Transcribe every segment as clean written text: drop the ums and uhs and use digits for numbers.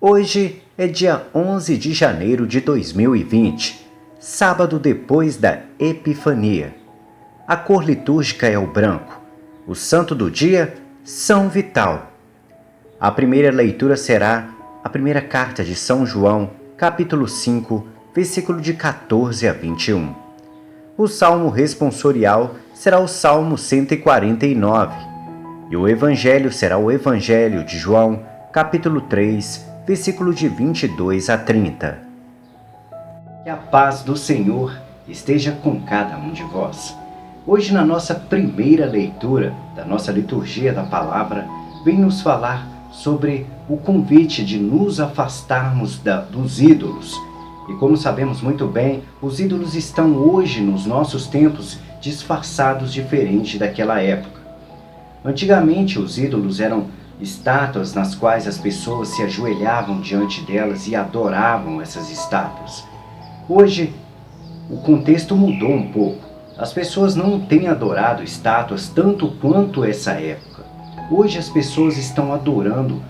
Hoje é dia 11 de janeiro de 2020, sábado depois da Epifania. A cor litúrgica é o branco. O santo do dia, São Vital. A primeira leitura será a primeira carta de São João, capítulo 5, versículo de 14 a 21. O salmo responsorial será o Salmo 149. E o evangelho será o Evangelho de João, capítulo 3, versículo de 22 a 30. Que a paz do Senhor esteja com cada um de vós. Hoje, na nossa primeira leitura da nossa liturgia da palavra, vem nos falar sobre o convite de nos afastarmos dos ídolos. E como sabemos muito bem, os ídolos estão hoje, nos nossos tempos, disfarçados diferente daquela época. Antigamente, os ídolos eram estátuas nas quais as pessoas se ajoelhavam diante delas e adoravam essas estátuas. Hoje, o contexto mudou um pouco. As pessoas não têm adorado estátuas tanto quanto essa época. Hoje as pessoas estão adorando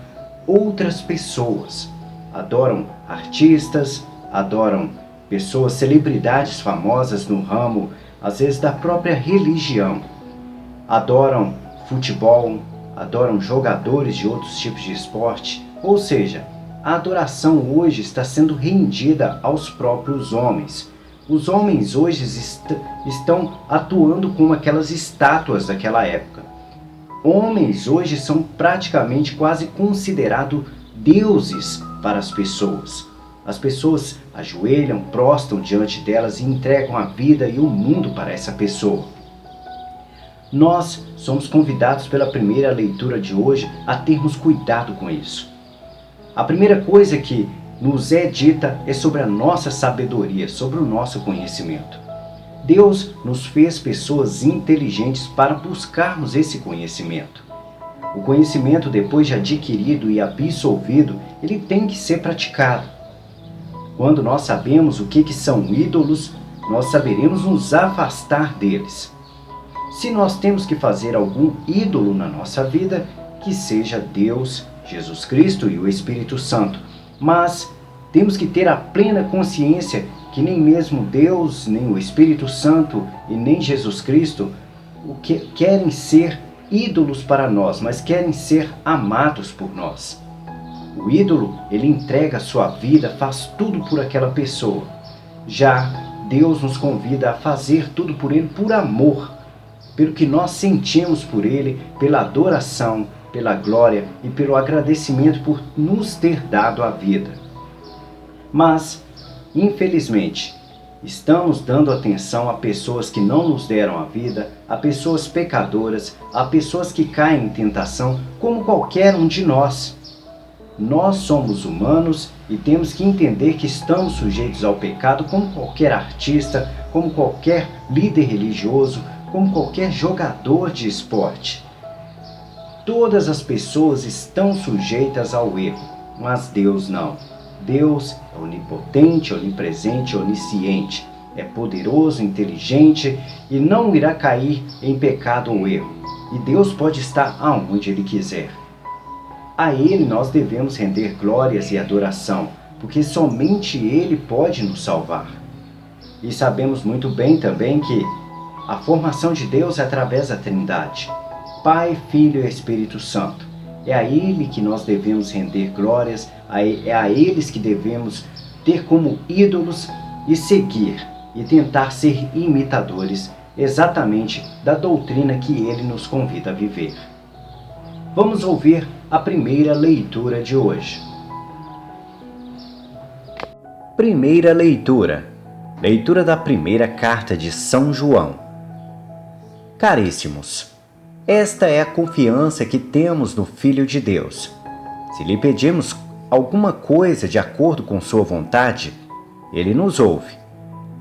outras pessoas. Adoram artistas, adoram pessoas, celebridades famosas no ramo, às vezes da própria religião. Adoram futebol, adoram jogadores de outros tipos de esporte, ou seja, a adoração hoje está sendo rendida aos próprios homens. Os homens hoje estão atuando como aquelas estátuas daquela época. Homens hoje são praticamente quase considerados deuses para as pessoas. As pessoas ajoelham, prostram diante delas e entregam a vida e o mundo para essa pessoa. Nós somos convidados pela primeira leitura de hoje a termos cuidado com isso. A primeira coisa que nos é dita é sobre a nossa sabedoria, sobre o nosso conhecimento. Deus nos fez pessoas inteligentes para buscarmos esse conhecimento. O conhecimento, depois de adquirido e absolvido, ele tem que ser praticado. Quando nós sabemos o que são ídolos, nós saberemos nos afastar deles. Se nós temos que fazer algum ídolo na nossa vida, que seja Deus, Jesus Cristo e o Espírito Santo. Mas temos que ter a plena consciência que nem mesmo Deus, nem o Espírito Santo e nem Jesus Cristo querem ser ídolos para nós, mas querem ser amados por nós. O ídolo, ele entrega a sua vida, faz tudo por aquela pessoa. Já Deus nos convida a fazer tudo por ele por amor, pelo que nós sentimos por ele, pela adoração, pela glória e pelo agradecimento por nos ter dado a vida. Mas, infelizmente, estamos dando atenção a pessoas que não nos deram a vida, a pessoas pecadoras, a pessoas que caem em tentação, como qualquer um de nós. Nós somos humanos e temos que entender que estamos sujeitos ao pecado como qualquer artista, como qualquer líder religioso, como qualquer jogador de esporte. Todas as pessoas estão sujeitas ao erro, mas Deus não. Deus é onipotente, onipresente, onisciente, é poderoso, inteligente e não irá cair em pecado ou erro. E Deus pode estar aonde Ele quiser. A Ele nós devemos render glórias e adoração, porque somente Ele pode nos salvar. E sabemos muito bem também que a formação de Deus é através da Trindade, Pai, Filho e Espírito Santo. É a Ele que nós devemos render glórias, é a eles que devemos ter como ídolos e seguir e tentar ser imitadores exatamente da doutrina que Ele nos convida a viver. Vamos ouvir a primeira leitura de hoje. Primeira leitura. Leitura da primeira carta de São João. Caríssimos, esta é a confiança que temos no Filho de Deus. Se lhe pedimos alguma coisa de acordo com sua vontade, ele nos ouve.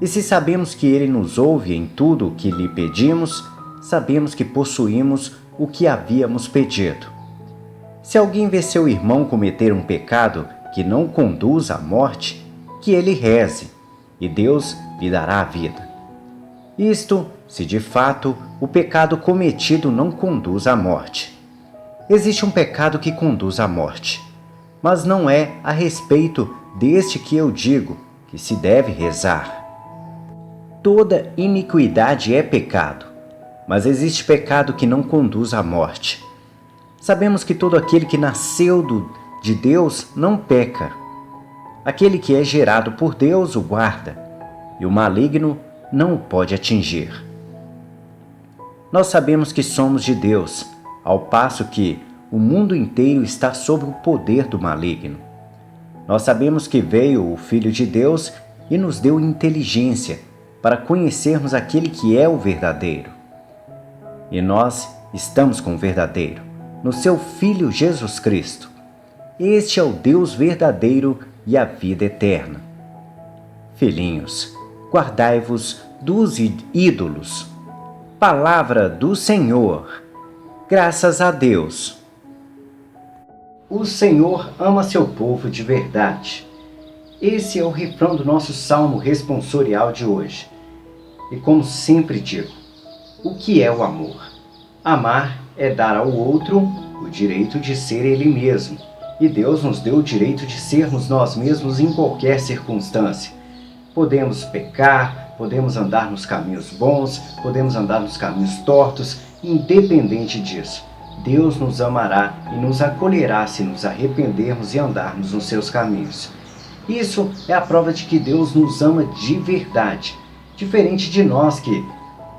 E se sabemos que ele nos ouve em tudo o que lhe pedimos, sabemos que possuímos o que havíamos pedido. Se alguém vê seu irmão cometer um pecado que não conduz à morte, que ele reze, e Deus lhe dará a vida. Isto, se de fato o pecado cometido não conduz à morte. Existe um pecado que conduz à morte. mas não é a respeito deste que eu digo que se deve rezar. Toda iniquidade é pecado, mas existe pecado que não conduz à morte. Sabemos que todo aquele que nasceu de Deus não peca. Aquele que é gerado por Deus o guarda, e o maligno não o pode atingir. Nós sabemos que somos de Deus, ao passo que o mundo inteiro está sob o poder do maligno. Nós sabemos que veio o Filho de Deus e nos deu inteligência para conhecermos aquele que é o verdadeiro. E nós estamos com o verdadeiro, no seu Filho Jesus Cristo. Este é o Deus verdadeiro e a vida eterna. Filhinhos, guardai-vos dos ídolos. Palavra do Senhor. Graças a Deus. O Senhor ama seu povo de verdade. Esse é o refrão do nosso salmo responsorial de hoje. E como sempre digo, o que é o amor? Amar é dar ao outro o direito de ser ele mesmo. E Deus nos deu o direito de sermos nós mesmos em qualquer circunstância. Podemos pecar, podemos andar nos caminhos bons, podemos andar nos caminhos tortos, independente disso. Deus nos amará e nos acolherá se nos arrependermos e andarmos nos seus caminhos. Isso é a prova de que Deus nos ama de verdade. Diferente de nós que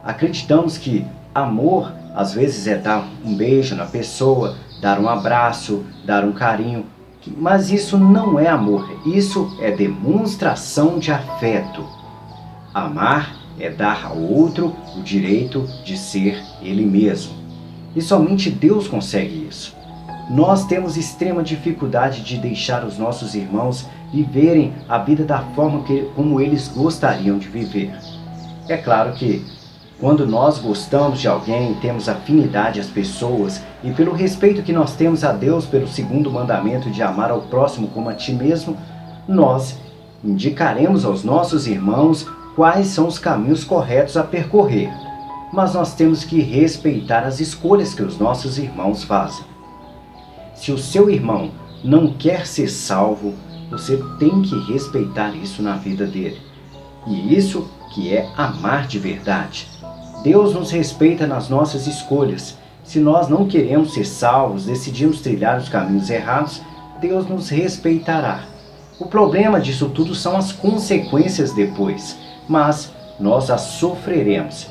acreditamos que amor às vezes é dar um beijo na pessoa, dar um abraço, dar um carinho. Mas isso não é amor, isso é demonstração de afeto. Amar é dar ao outro o direito de ser ele mesmo. E somente Deus consegue isso. Nós temos extrema dificuldade de deixar os nossos irmãos viverem a vida da forma como eles gostariam de viver. É claro que quando nós gostamos de alguém, temos afinidade às pessoas e pelo respeito que nós temos a Deus pelo segundo mandamento de amar ao próximo como a ti mesmo, nós indicaremos aos nossos irmãos quais são os caminhos corretos a percorrer. Mas nós temos que respeitar as escolhas que os nossos irmãos fazem. Se o seu irmão não quer ser salvo, você tem que respeitar isso na vida dele. E isso que é amar de verdade. Deus nos respeita nas nossas escolhas. Se nós não queremos ser salvos, decidimos trilhar os caminhos errados, Deus nos respeitará. O problema disso tudo são as consequências depois, mas nós as sofreremos.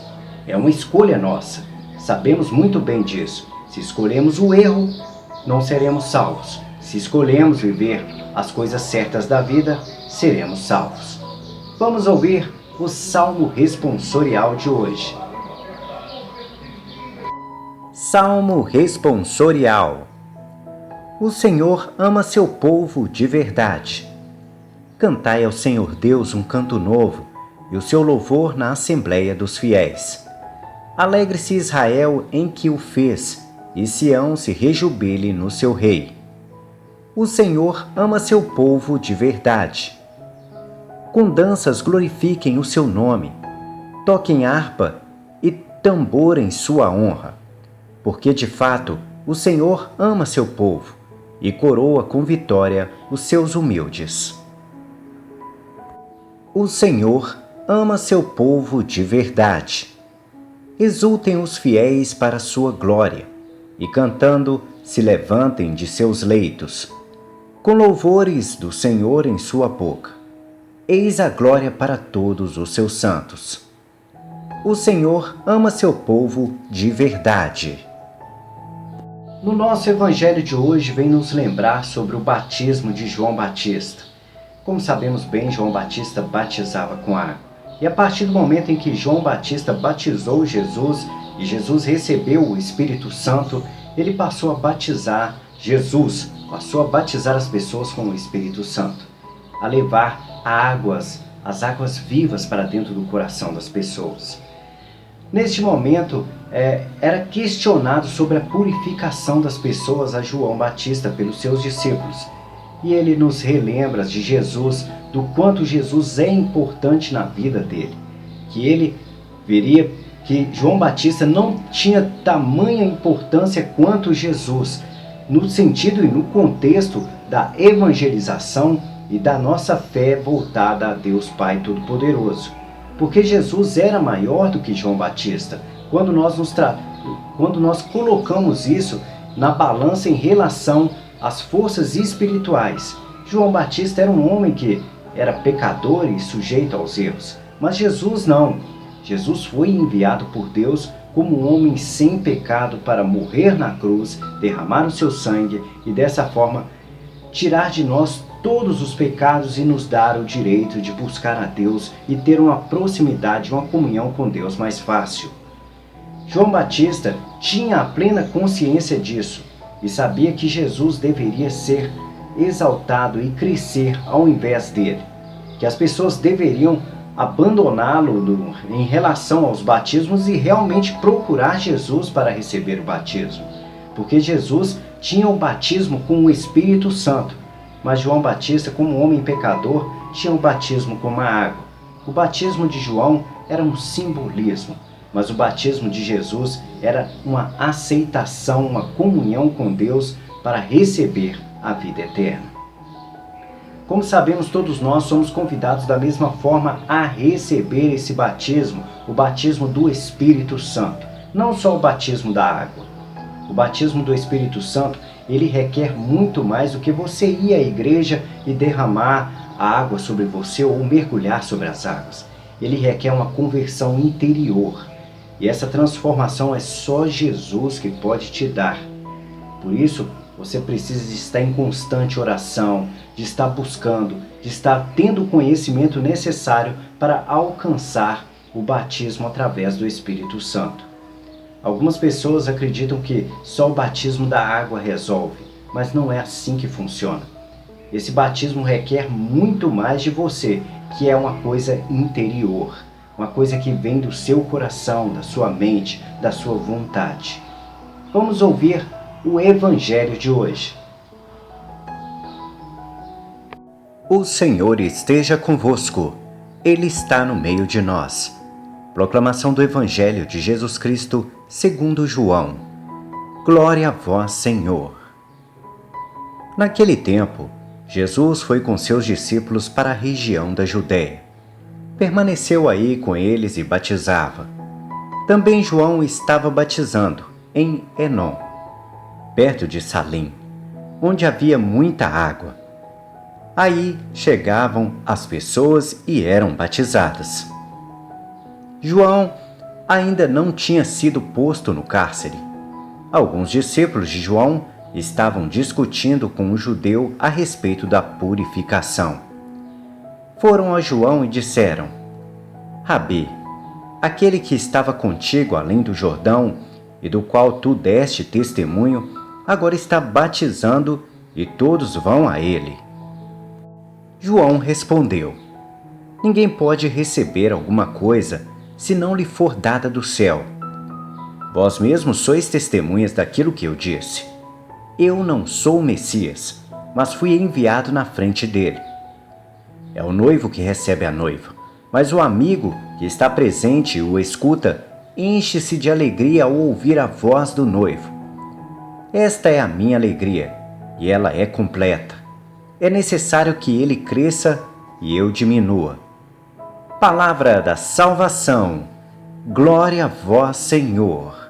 É uma escolha nossa. Sabemos muito bem disso. Se escolhemos o erro, não seremos salvos. Se escolhemos viver as coisas certas da vida, seremos salvos. Vamos ouvir o Salmo responsorial de hoje. Salmo responsorial. O Senhor ama seu povo de verdade. Cantai ao Senhor Deus um canto novo, e o seu louvor na Assembleia dos Fiéis. Alegre-se Israel em que o fez, e Sião se rejubile no seu rei. O Senhor ama seu povo de verdade. Com danças glorifiquem o seu nome, toquem harpa e tambor em sua honra, porque de fato o Senhor ama seu povo e coroa com vitória os seus humildes. O Senhor ama seu povo de verdade. Exultem os fiéis para sua glória, e cantando se levantem de seus leitos, com louvores do Senhor em sua boca. Eis a glória para todos os seus santos. O Senhor ama seu povo de verdade. No nosso evangelho de hoje vem nos lembrar sobre o batismo de João Batista. Como sabemos bem, João Batista batizava com água. E a partir do momento em que João Batista batizou Jesus e Jesus recebeu o Espírito Santo, ele passou a batizar Jesus, passou a batizar as pessoas com o Espírito Santo, a levar as águas vivas para dentro do coração das pessoas. Neste momento, era questionado sobre a purificação das pessoas a João Batista pelos seus discípulos. E ele nos relembra de Jesus, do quanto Jesus é importante na vida dele. Que ele veria que João Batista não tinha tamanha importância quanto Jesus, no sentido e no contexto da evangelização e da nossa fé voltada a Deus Pai Todo-Poderoso. Porque Jesus era maior do que João Batista. Quando nós colocamos isso na balança em relação às forças espirituais, João Batista era um homem que era pecador e sujeito aos erros. Mas Jesus não. Jesus foi enviado por Deus como um homem sem pecado para morrer na cruz, derramar o seu sangue e dessa forma tirar de nós todos os pecados e nos dar o direito de buscar a Deus e ter uma proximidade, uma comunhão com Deus mais fácil. João Batista tinha a plena consciência disso e sabia que Jesus deveria ser exaltado e crescer ao invés dele, que as pessoas deveriam abandoná-lo em relação aos batismos e realmente procurar Jesus para receber o batismo, porque Jesus tinha o batismo com o Espírito Santo, mas João Batista, como homem pecador, tinha o batismo com a água. O batismo de João era um simbolismo, mas o batismo de Jesus era uma aceitação, uma comunhão com Deus para receber a vida eterna. Como sabemos, todos nós somos convidados da mesma forma a receber esse batismo, o batismo do Espírito Santo, não só o batismo da água. O batismo do Espírito Santo, ele requer muito mais do que você ir à igreja e derramar a água sobre você ou mergulhar sobre as águas. Ele requer uma conversão interior. E essa transformação é só Jesus que pode te dar. Por isso, você precisa de estar em constante oração, de estar buscando, de estar tendo o conhecimento necessário para alcançar o batismo através do Espírito Santo. Algumas pessoas acreditam que só o batismo da água resolve, mas não é assim que funciona. Esse batismo requer muito mais de você, que é uma coisa interior, uma coisa que vem do seu coração, da sua mente, da sua vontade. Vamos ouvir o Evangelho de hoje. O Senhor esteja convosco. Ele está no meio de nós. Proclamação do Evangelho de Jesus Cristo segundo João. Glória a vós, Senhor. Naquele tempo, Jesus foi com seus discípulos para a região da Judéia. Permaneceu aí com eles e batizava. Também João estava batizando em Enom, perto de Salim, onde havia muita água. Aí chegavam as pessoas e eram batizadas. João ainda não tinha sido posto no cárcere. Alguns discípulos de João estavam discutindo com um judeu a respeito da purificação. Foram a João e disseram: Rabi, aquele que estava contigo além do Jordão e do qual tu deste testemunho, agora está batizando e todos vão a ele. João respondeu: Ninguém pode receber alguma coisa se não lhe for dada do céu. Vós mesmos sois testemunhas daquilo que eu disse. Eu não sou o Messias, mas fui enviado na frente dele. É o noivo que recebe a noiva, mas o amigo que está presente e o escuta enche-se de alegria ao ouvir a voz do noivo. Esta é a minha alegria, e ela é completa. É necessário que ele cresça e eu diminua. Palavra da salvação. Glória a vós, Senhor.